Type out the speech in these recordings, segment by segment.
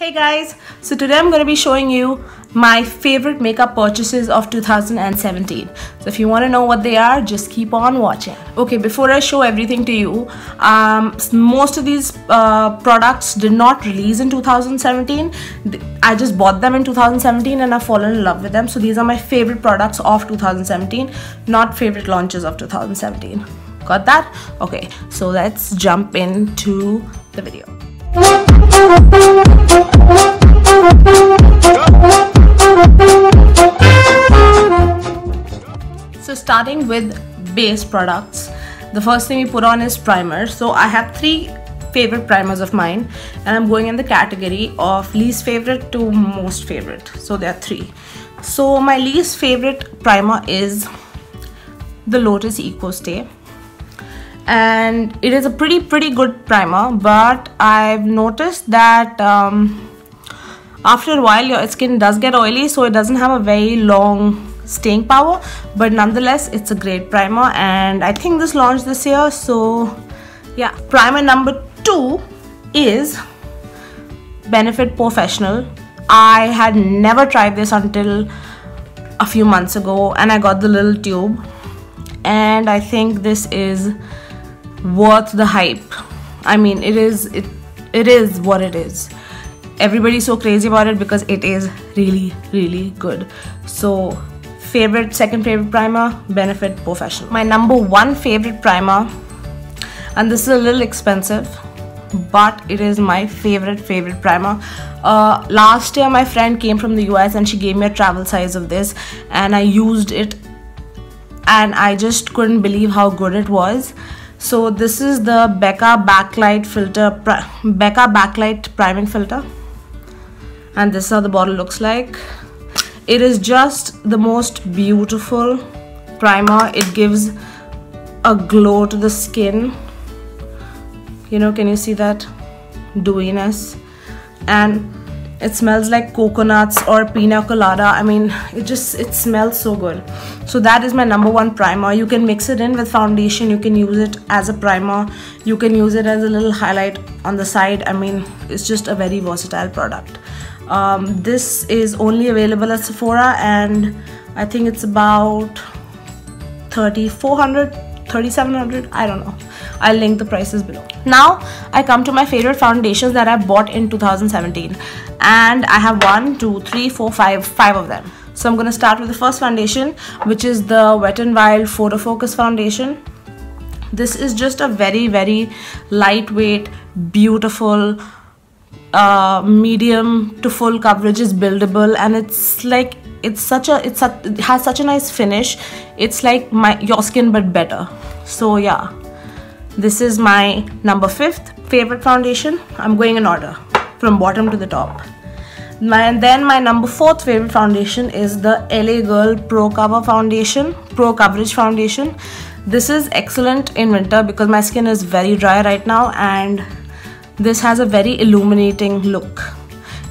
Hey guys, so today I'm going to be showing you my favorite makeup purchases of 2017. So if you want to know what they are, just keep on watching. Okay, before I show everything to you, most of these products did not release in 2017. I just bought them in 2017 and I've fallen in love with them. So these are my favorite products of 2017, not favorite launches of 2017. Got that? Okay, so let's jump into the video. So starting with base products, the first thing we put on is primer. So I have three favorite primers of mine and I'm going in the category of least favorite to most favorite. So there are three. So my least favorite primer is the Lotus Eco Stay. And it is a pretty good primer, but I've noticed that after a while your skin does get oily, so it doesn't have a very long staying power, but nonetheless it's a great primer and I think this launched this year. So yeah, primer number 2 is Benefit Professional. I had never tried this until a few months ago and I got the little tube, and I think this is worth the hype. I mean, it is what it is. Everybody's so crazy about it because it is really good. So second favorite primer, Benefit Professional. My number 1 favorite primer, and this is a little expensive, but it is my favorite primer. Last year my friend came from the US and she gave me a travel size of this and I used it and I just couldn't believe how good it was. So this is the Becca Backlight Priming Filter, and this is how the bottle looks like. It is just the most beautiful primer. It gives a glow to the skin. You know, can you see that dewiness? And it smells like coconuts or pina colada. I mean, it smells so good. So that is my number 1 primer. You can mix it in with foundation. You can use it as a primer. You can use it as a little highlight on the side. I mean, it's just a very versatile product. This is only available at Sephora and I think it's about $3,400, $3,700, I don't know. I'll link the prices below. Now I come to my favorite foundations that I bought in 2017, and I have 1, 2, 3, 4, 5 of them. So I'm going to start with the first foundation, which is the Wet n Wild Photo Focus foundation. This is just a very lightweight, beautiful, medium to full coverage, is buildable, and it's like it has such a nice finish. It's like your skin but better. So yeah, this is my number 5th favorite foundation. I'm going in order from bottom to the top. Then my number 4th favorite foundation is the LA Girl Pro Coverage Foundation. This is excellent in winter because my skin is very dry right now, and this has a very illuminating look.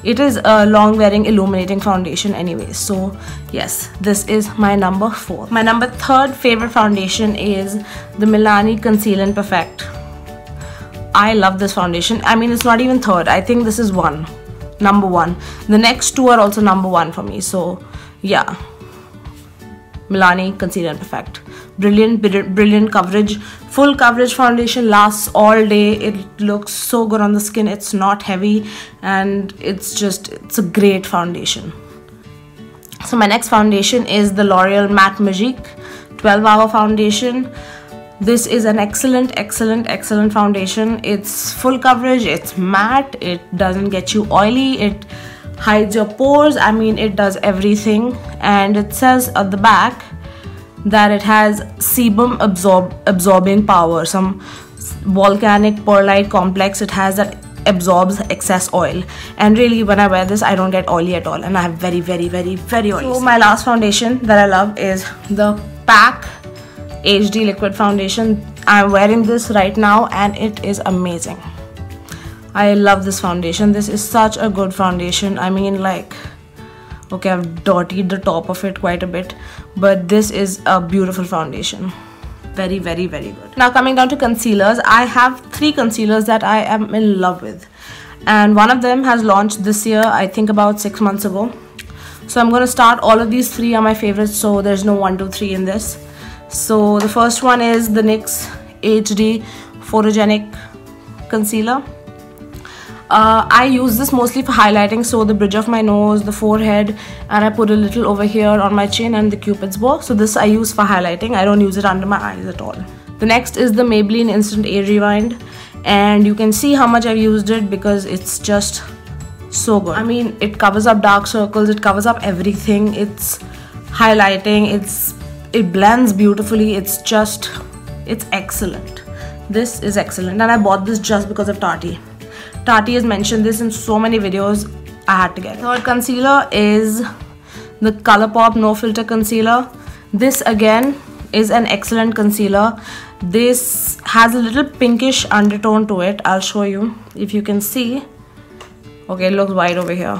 It is a long wearing illuminating foundation anyway. So yes, this is my number 4. My number 3rd favorite foundation is the Milani Conceal and Perfect. I love this foundation. I mean, it's not even 3rd. I think this is number 1. The next 2 are also number 1 for me. So yeah, Milani Conceal and Perfect. Brilliant coverage. Full coverage foundation, lasts all day. It looks so good on the skin. It's not heavy and it's a great foundation. So my next foundation is the L'Oreal Matte Magique 12-hour foundation. This is an excellent foundation. It's full coverage, it's matte, it doesn't get you oily, it hides your pores. I mean, it does everything. And it says at the back that it has sebum absorbing power, some volcanic pearlite complex it has that absorbs excess oil. And really, when I wear this, I don't get oily at all, and I have very oily. So my last foundation that I love is the PAC HD Liquid Foundation. I'm wearing this right now and it is amazing. I love this foundation. This is such a good foundation. I mean, like, okay, I've dirtied the top of it quite a bit, but this is a beautiful foundation. Very good. Now coming down to concealers, I have 3 concealers that I am in love with. and one of them has launched this year, I think about 6 months ago. So I'm going to start. All of these three are my favorites, so there's no 1, 2, 3 in this. So the first one is the NYX HD Photogenic Concealer. I use this mostly for highlighting, so the bridge of my nose, the forehead, and I put a little over here on my chin and the cupid's bow. So this I use for highlighting. I don't use it under my eyes at all. The next is the Maybelline Instant Age Rewind, and you can see how much I've used it because it's just so good. I mean, it covers up dark circles, it covers up everything, it's highlighting, it blends beautifully, it's excellent. This is excellent, and I bought this just because of Tati. Tati has mentioned this in so many videos, I had to get it. Third concealer is the ColourPop No Filter Concealer. This again is an excellent concealer. This has a little pinkish undertone to it. I'll show you if you can see. Okay, it looks white over here.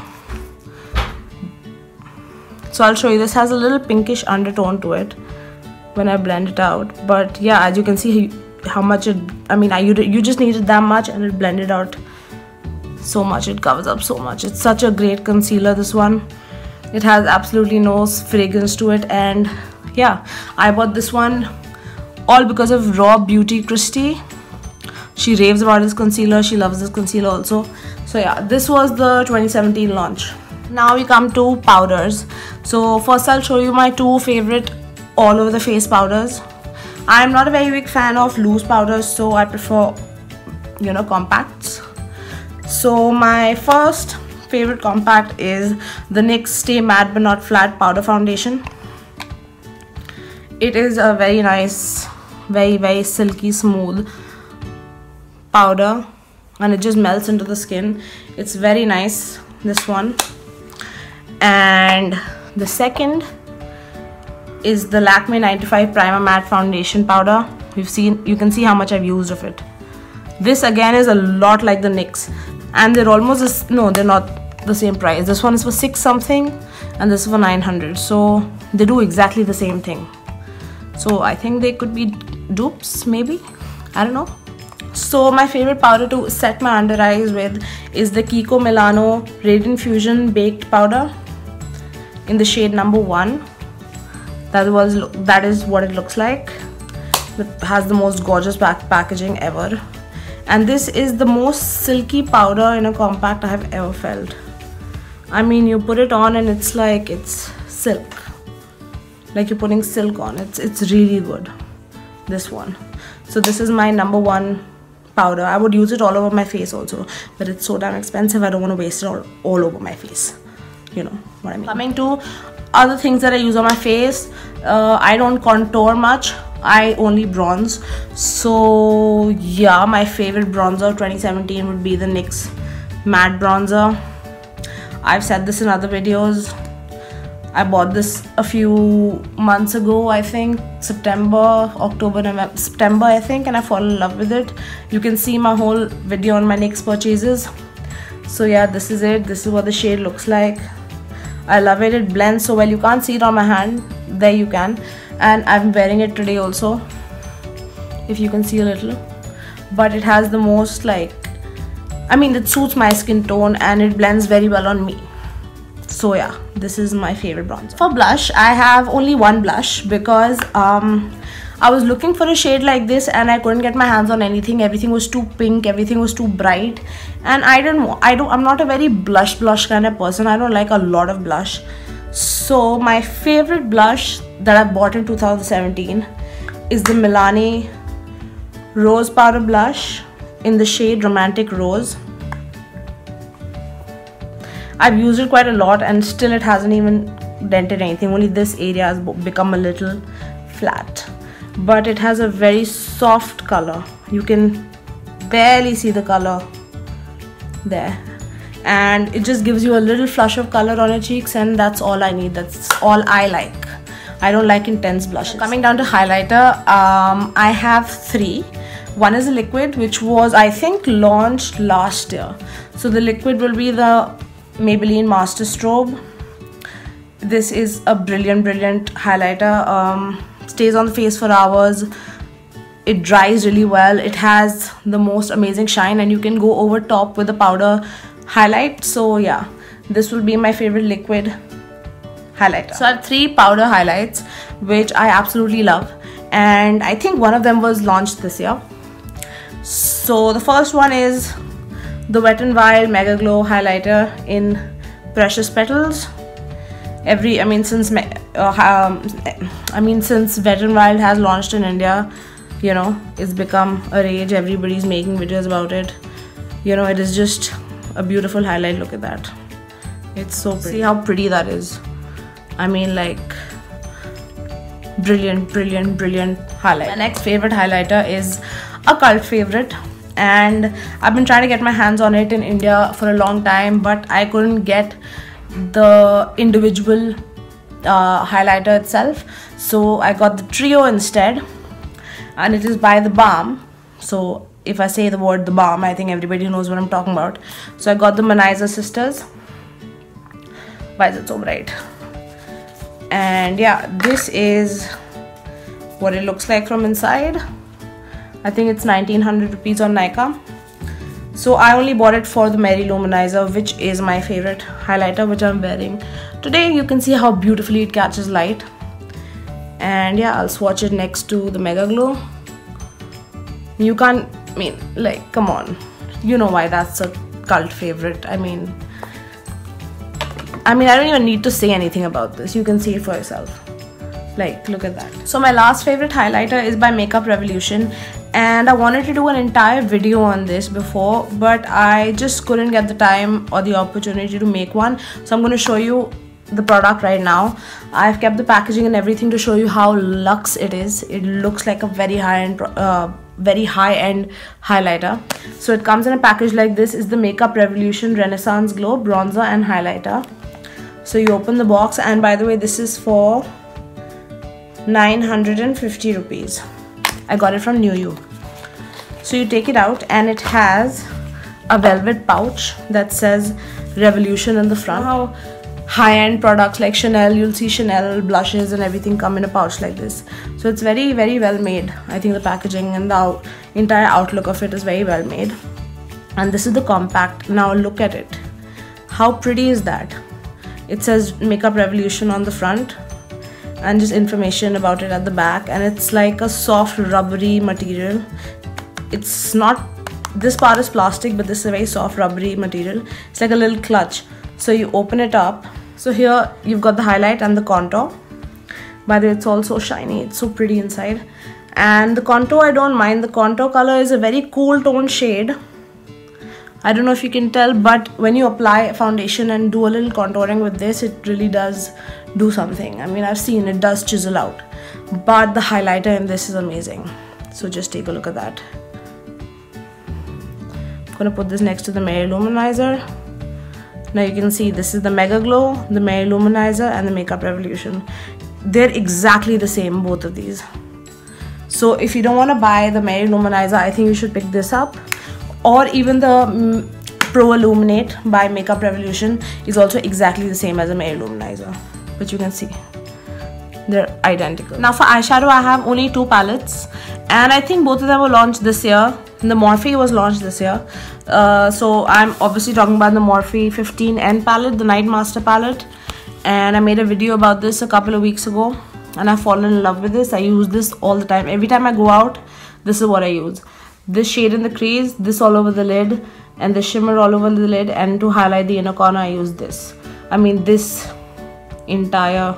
So I'll show you. This has a little pinkish undertone to it when I blend it out. But yeah, as you can see how much it, I mean, you just needed that much and it blended out so much. It covers up so much. It's such a great concealer, this one. It has absolutely no fragrance to it, and yeah, I bought this one all because of Raw Beauty Christy. She raves about this concealer. She loves this concealer also. So yeah, this was the 2017 launch. Now we come to powders. So first I'll show you my two favorite all over the face powders. I'm not a very big fan of loose powders, so I prefer, you know, compacts. So my first favorite compact is the NYX Stay Matte But Not Flat Powder Foundation. It is a very nice, very silky smooth powder, and it just melts into the skin. It's very nice, this one. And the second is the Lakme 95 Primer Matte Foundation Powder. You can see how much I've used of it. This again is a lot like the NYX, and they're almost no, they're not the same price. This one is for 6 something and this is for 900, so they do exactly the same thing. So I think they could be dupes, maybe, I don't know. So my favorite powder to set my under eyes with is the Kiko Milano Radiant Fusion Baked Powder in the shade number 1. That is what it looks like. It has the most gorgeous packaging ever. And this is the most silky powder in a compact I have ever felt. I mean, you put it on and it's like it's silk. Like you're putting silk on. It's really good, this one. So this is my number 1 powder. I would use it all over my face also, but it's so damn expensive. I don't want to waste it all over my face. You know what I mean. Coming to other things that I use on my face, I don't contour much. I only bronze. So yeah, my favorite bronzer 2017 would be the NYX matte bronzer. I've said this in other videos. I bought this a few months ago, I think September, October, November, September I think, and I fell in love with it. You can see my whole video on my NYX purchases. So yeah, this is it. This is what the shade looks like. I love it. It blends so well. You can't see it on my hand. There you can. And I'm wearing it today also, if you can see a little. But it has the most, like, I mean, it suits my skin tone and it blends very well on me. So yeah, this is my favorite bronzer. For blush, I have only one blush because I was looking for a shade like this and I couldn't get my hands on anything. Everything was too pink, everything was too bright, and I'm not a very blush kind of person. I don't like a lot of blush. So my favorite blush that I bought in 2017 is the Milani Rose Powder Blush in the shade Romantic Rose. I've used it quite a lot and still it hasn't even dented anything. Only this area has become a little flat. But it has a very soft color. You can barely see the color there. And it just gives you a little flush of color on your cheeks, and that's all I need. That's all I like. I don't like intense blushes. Coming down to highlighter, I have 3. One is a liquid, which was, I think, launched last year. So the liquid will be the Maybelline Master Strobe. This is a brilliant highlighter. Stays on the face for hours. it dries really well. It has the most amazing shine, and you can go over top with the powder highlight. So yeah, this will be my favorite liquid highlighter. So I have 3 powder highlights which I absolutely love, and I think one of them was launched this year. So the first one is the Wet n Wild Mega Glow highlighter in Precious Petals. Since Wet n Wild has launched in India, you know, it's become a rage. Everybody's making videos about it. You know, it is just a beautiful highlight. Look at that. It's so pretty. See how pretty that is. I mean, like, brilliant, brilliant, brilliant highlight. My next favorite highlighter is a cult favorite, and I've been trying to get my hands on it in India for a long time, but I couldn't get the individual highlighter itself. So I got the trio instead, and it is by The Balm. So if I say the word The Balm, I think everybody knows what I'm talking about. So I got the Manizer Sisters. Why is it so bright? And yeah, this is what it looks like from inside. I think it's 1900 rupees on Nykaa. So I only bought it for the Mary Luminizer, which is my favorite highlighter, which I'm wearing today. You can see how beautifully it catches light. And yeah, I'll swatch it next to the Mega Glow. You can't, I mean, like, come on. You know why that's a cult favorite. I mean, I don't even need to say anything about this. You can see it for yourself. Like, look at that. So my last favorite highlighter is by Makeup Revolution, and I wanted to do an entire video on this before, but I just couldn't get the time or the opportunity to make one. So I'm going to show you the product right now. I've kept the packaging and everything to show you how luxe it is. It looks like a very high-end highlighter. So it comes in a package like this. Is the Makeup Revolution Renaissance Glow Bronzer and Highlighter. So you open the box, and by the way, this is for 950 rupees. I got it from New You. So you take it out, and it has a velvet pouch that says Revolution in the front. How high-end products like Chanel, you'll see Chanel blushes and everything come in a pouch like this. So it's very, very well made. I think the packaging and the entire outlook of it is very well made. And this is the compact. Now look at it. How pretty is that? It says Makeup Revolution on the front, and just information about it at the back, and it's like a soft rubbery material. It's not, this part is plastic, but this is a very soft rubbery material. It's like a little clutch. So you open it up. So here you've got the highlight and the contour. By the way, it's all so shiny. It's so pretty inside. And the contour, I don't mind. The contour color is a very cool tone shade. I don't know if you can tell, but when you apply foundation and do a little contouring with this, it really does do something. I mean, I've seen it does chisel out, but the highlighter in this is amazing. So just take a look at that. I'm gonna put this next to the Mary Luminizer. Now you can see this is the Mega Glow, the Mary Luminizer, and the Makeup Revolution. They're exactly the same, both of these. So if you don't want to buy the Mary Luminizer, I think you should pick this up. Or even the Pro Illuminate by Makeup Revolution is also exactly the same as a Mary Luminizer. But you can see they're identical. Now for eyeshadow, I have only 2 palettes, and I think both of them were launched this year. The Morphe was launched this year. So I'm obviously talking about the Morphe 15N palette, the Night Master palette. And I made a video about this a couple of weeks ago, and I've fallen in love with this. I use this all the time. Every time I go out, this is what I use. This shade in the crease, this all over the lid, and the shimmer all over the lid, and to highlight the inner corner, I use this. I mean, this entire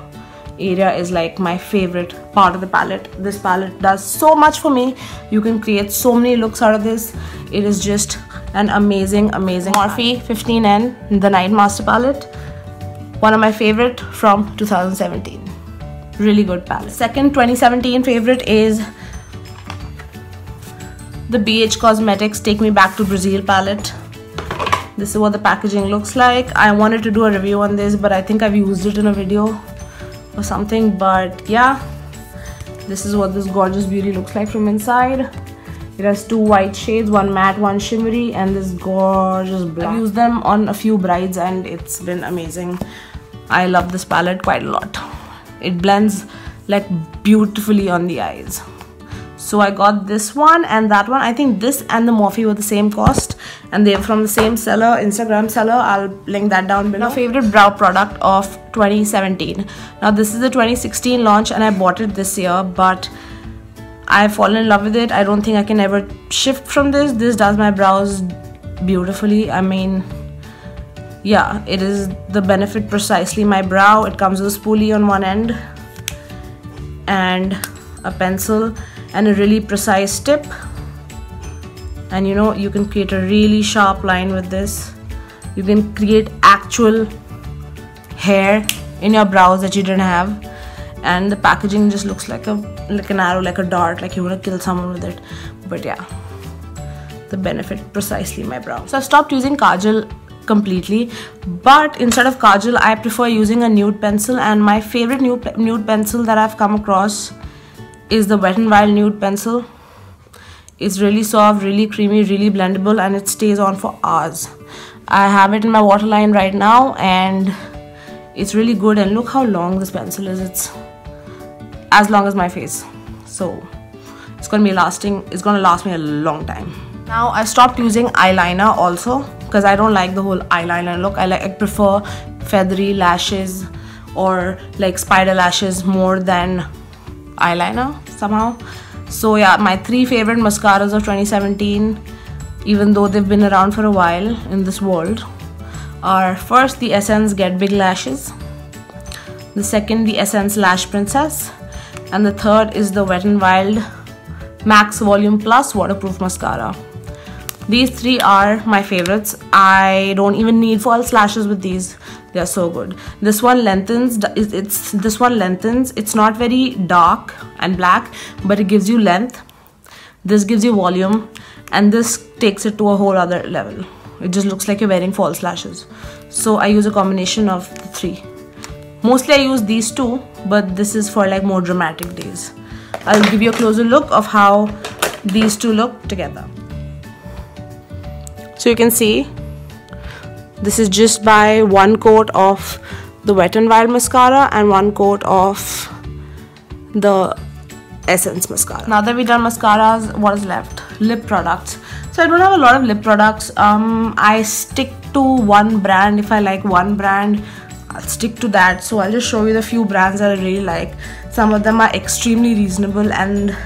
area is like my favorite part of the palette. This palette does so much for me. You can create so many looks out of this. It is just an amazing Morphe 15N, the Night Master palette. One of my favorite from 2017. Really good palette. Second 2017 favorite is the BH Cosmetics Take Me Back to Brazil palette. This is what the packaging looks like. I wanted to do a review on this, but I think I've used it in a video or something. But yeah, this is what this gorgeous beauty looks like from inside. It has 2 white shades, one matte, one shimmery, and this gorgeous black. I've used them on a few brides and it's been amazing. I love this palette quite a lot. It blends like beautifully on the eyes. So I got this one and that one. I think this and the Morphe were the same cost, and they're from the same seller, Instagram seller. I'll link that down below. My favorite brow product of 2017. Now this is the 2016 launch and I bought it this year, but I've fallen in love with it. I don't think I can ever shift from this. This does my brows beautifully. I mean, yeah, it is the Benefit Precisely My Brow. It comes with a spoolie on one end and a pencil and a really precise tip, and you know, you can create a really sharp line with this. You can create actual hair in your brows that you didn't have, and the packaging just looks like an arrow, like a dart, like you want to kill someone with it. But yeah, the Benefit Precisely My Brow. So I stopped using kajal completely, but instead of kajal I prefer using a nude pencil, and my favorite nude pencil that I've come across is the Wet n Wild nude pencil. It's really soft, really creamy, really blendable, and it stays on for hours. I have it in my waterline right now and it's really good. And look how long this pencil is. It's as long as my face, so it's gonna last me a long time. Now I stopped using eyeliner also because I don't like the whole eyeliner look. I prefer feathery lashes or like spider lashes more than eyeliner somehow. So yeah, my 3 favorite mascaras of 2017, even though they've been around for a while in this world, are first the Essence Get Big Lashes, the second the Essence Lash Princess, and the third is the Wet n Wild Max Volume Plus Waterproof Mascara. These 3 are my favorites. I don't even need false lashes with these. They are so good. This one lengthens. It's not very dark and black, but it gives you length. This gives you volume, and this takes it to a whole other level. It just looks like you're wearing false lashes. So I use a combination of the 3. Mostly I use these 2, but this is for like more dramatic days. I'll give you a closer look of how these 2 look together. So you can see this is just by 1 coat of the Wet n Wild mascara and 1 coat of the Essence mascara. Now that we've done mascaras, what is left? Lip products. So I don't have a lot of lip products. I stick to one brand. If I like one brand, I'll stick to that. So I'll just show you the few brands that I really like. Some of them are extremely reasonable and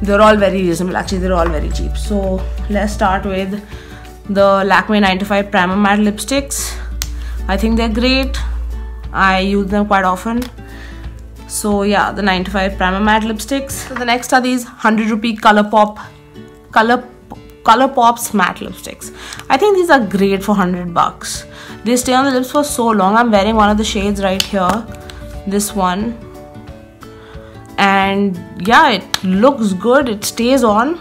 they're all very reasonable. Actually, they're all very cheap. So let's start with the Lakme 9 to 5 Primer Matte Lipsticks. I think they're great. I use them quite often. So yeah, the 9 to 5 Primer Matte Lipsticks. So the next are these 100 rupee ColourPop matte lipsticks. I think these are great for 100 bucks. They stay on the lips for so long. I'm wearing one of the shades right here, this one, and yeah, it looks good. It stays on.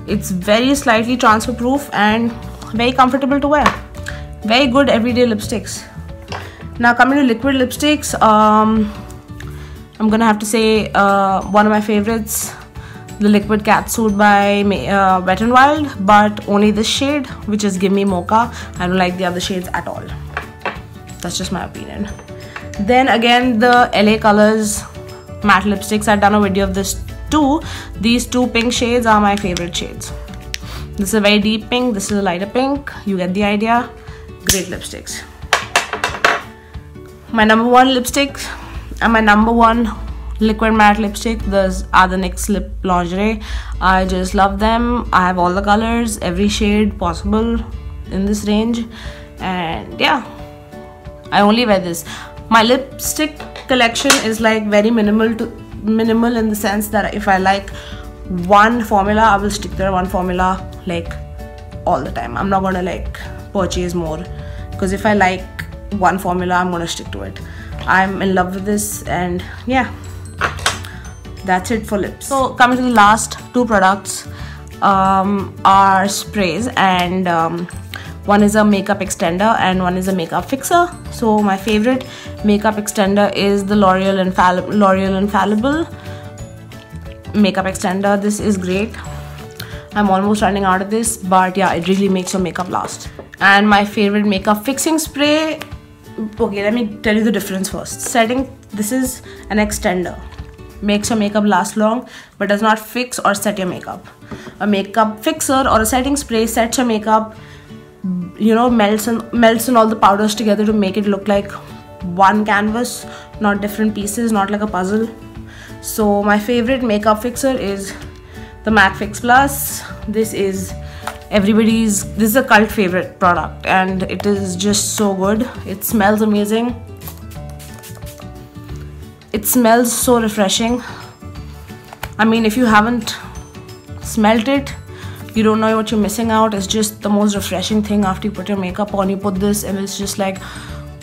It's very slightly transfer proof and very comfortable to wear. Very good everyday lipsticks. Now coming to liquid lipsticks, I'm gonna have to say one of my favorites, the Liquid Catsuit by Wet n Wild, but only this shade, which is Gimme Mocha. I don't like the other shades at all. That's just my opinion. Then again, the LA Colors matte lipsticks. I've done a video of this too. These 2 pink shades are my favorite shades. This is a very deep pink, this is a lighter pink. You get the idea. Great lipsticks. My number 1 lipstick and my number 1 liquid matte lipstick, those are the NYX Lip Lingerie. I just love them. I have all the colors, every shade possible in this range, and yeah, I only wear this. My lipstick collection is like very minimal in the sense that if I like one formula, I will stick to one formula like all the time. I'm not gonna like purchase more, because if I like one formula, I'm gonna stick to it. I'm in love with this, and yeah, that's it for lips. So coming to the last 2 products are sprays, and one is a makeup extender and one is a makeup fixer. So my favorite makeup extender is the L'Oreal Infallible makeup extender. This is great. I'm almost running out of this, but yeah, it really makes your makeup last. And my favorite makeup fixing spray, okay, let me tell you the difference first. This is an extender. makes your makeup last long but does not fix or set your makeup. A makeup fixer or a setting spray sets your makeup, you know, melts in all the powders together to make it look like one canvas, not different pieces, not like a puzzle. So my favorite makeup fixer is the MAC Fix Plus. This is a cult favorite product and it is just so good. It smells amazing. It smells so refreshing. I mean, if you haven't smelled it, you don't know what you're missing out. It's just the most refreshing thing. After you put your makeup on, you put this and it's just like,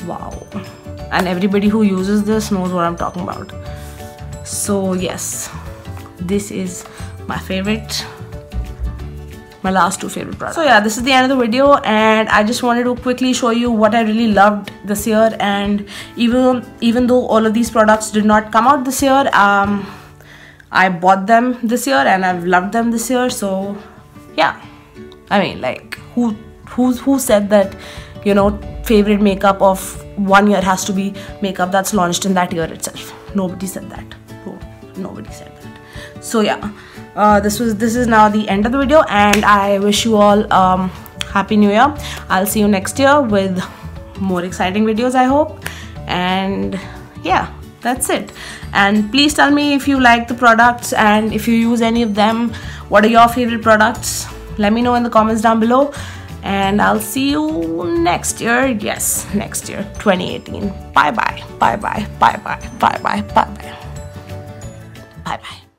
wow. And everybody who uses this knows what I'm talking about. So yes, this is my last two favorite products. So yeah, this is the end of the video, and I just wanted to quickly show you what I really loved this year. And even though all of these products did not come out this year, I bought them this year and I've loved them this year. So yeah, I mean, like, who said that, you know, favorite makeup of one year has to be makeup that's launched in that year itself? Nobody said that. Nobody said that. So yeah, this is now the end of the video, and I wish you all happy new year. I'll see you next year with more exciting videos, I hope. And yeah, that's it. And please tell me if you like the products and if you use any of them. What are your favorite products? Let me know in the comments down below, and I'll see you next year. Yes, next year, 2018. Bye bye, bye bye, bye bye, bye bye, bye bye, bye bye.